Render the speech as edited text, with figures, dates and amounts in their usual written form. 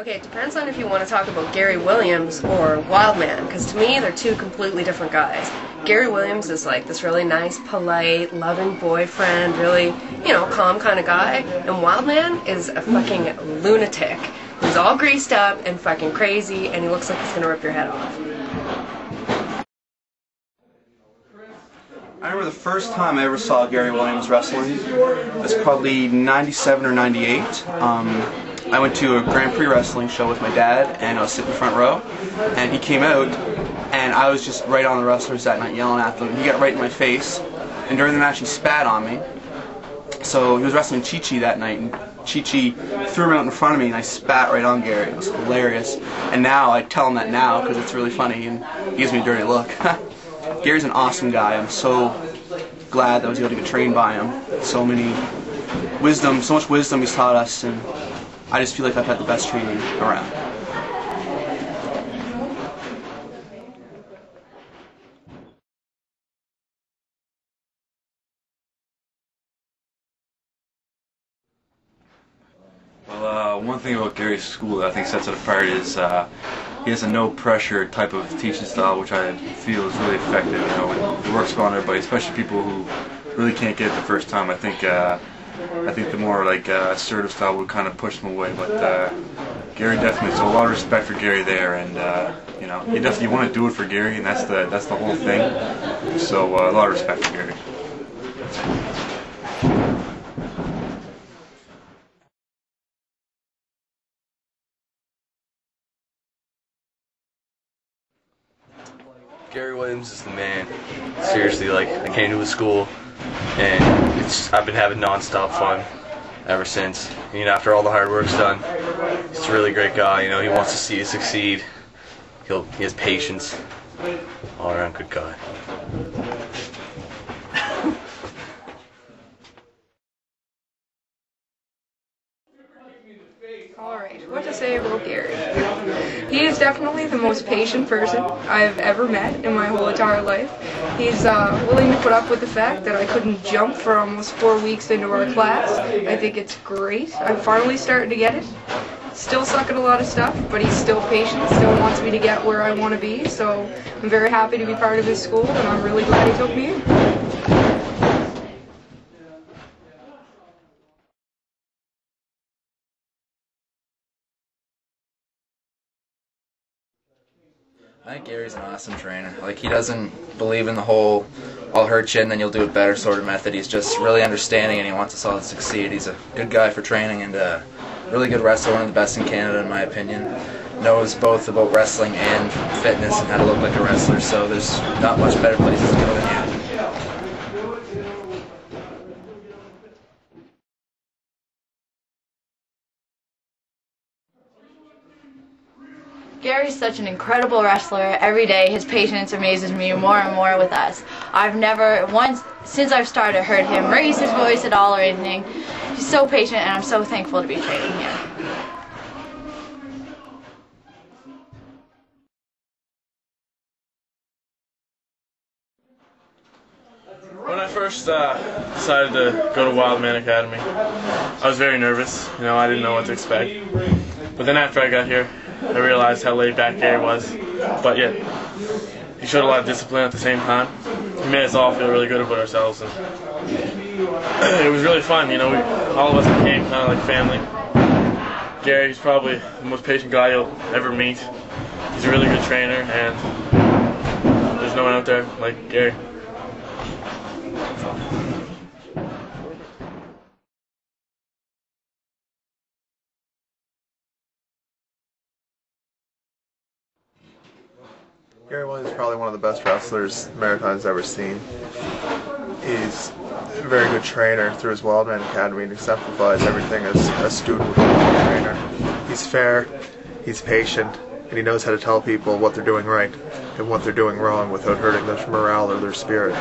Okay, it depends on if you want to talk about Gary Williams or Wildman, because to me they're two completely different guys. Gary Williams is like this really nice, polite, loving boyfriend, really, calm kind of guy, and Wildman is a fucking lunatic who's all greased up and fucking crazy, and he looks like he's gonna rip your head off. I remember the first time I ever saw Gary Williams wrestling. It was probably 97 or 98. I went to a Grand Prix wrestling show with my dad, and I was sitting in the front row, and he came out, and I was just right on the wrestlers that night yelling at them. He got right in my face, and during the match he spat on me. So he was wrestling Chi-Chi that night, and Chi-Chi threw him out in front of me, and I spat right on Gary. It was hilarious. And now, I tell him that now, because it's really funny, and he gives me a dirty look. Gary's an awesome guy. I'm so glad that I was able to get trained by him. So much wisdom he's taught us, and I just feel like I've had the best training around. Well, one thing about Gary's school that I think sets it apart is he has a no-pressure type of teaching style, which I feel is really effective. It works well on everybody, especially people who really can't get it the first time. I think the more assertive style would kind of push them away. But Gary definitely, so a lot of respect for Gary there, and you definitely want to do it for Gary, and that's the whole thing. So a lot of respect for Gary. Gary Williams is the man. Seriously, I came to his school, and I've been having non-stop fun ever since. After all the hard work's done, he's a really great guy. He wants to see you succeed. He has patience. All around good guy. Alright, what to say about Gary? He is definitely the most patient person I've ever met in my whole entire life. He's willing to put up with the fact that I couldn't jump for almost 4 weeks into our class. I think it's great. I'm finally starting to get it. Still suck at a lot of stuff, but he's still patient, still wants me to get where I want to be, so I'm very happy to be part of his school, and I'm really glad he took me in. I think Gary's an awesome trainer. He doesn't believe in the whole I'll hurt you and then you'll do it better sort of method. He's just really understanding, and he wants us all to succeed. He's a good guy for training, and a really good wrestler, one of the best in Canada in my opinion. Knows both about wrestling and fitness and how to look like a wrestler, so there's not much better places to go than you. Gary's such an incredible wrestler. Every day his patience amazes me more and more with us. I've never once, since I've started, heard him raise his voice at all or anything. He's so patient, and I'm so thankful to be training here. When I first decided to go to Wildman Academy, I was very nervous. I didn't know what to expect. But then after I got here, I realized how laid back Gary was. But yet, he showed a lot of discipline at the same time. He made us all feel really good about ourselves, and it was really fun. All of us became kind of like family. Gary's probably the most patient guy you'll ever meet. He's a really good trainer, and there's no one out there like Gary. Gary Williams is probably one of the best wrestlers Marittime's ever seen. He's a very good trainer through his Wildman Academy, and exemplifies everything as a student would be a trainer. He's fair, he's patient, and he knows how to tell people what they're doing right and what they're doing wrong without hurting their morale or their spirit.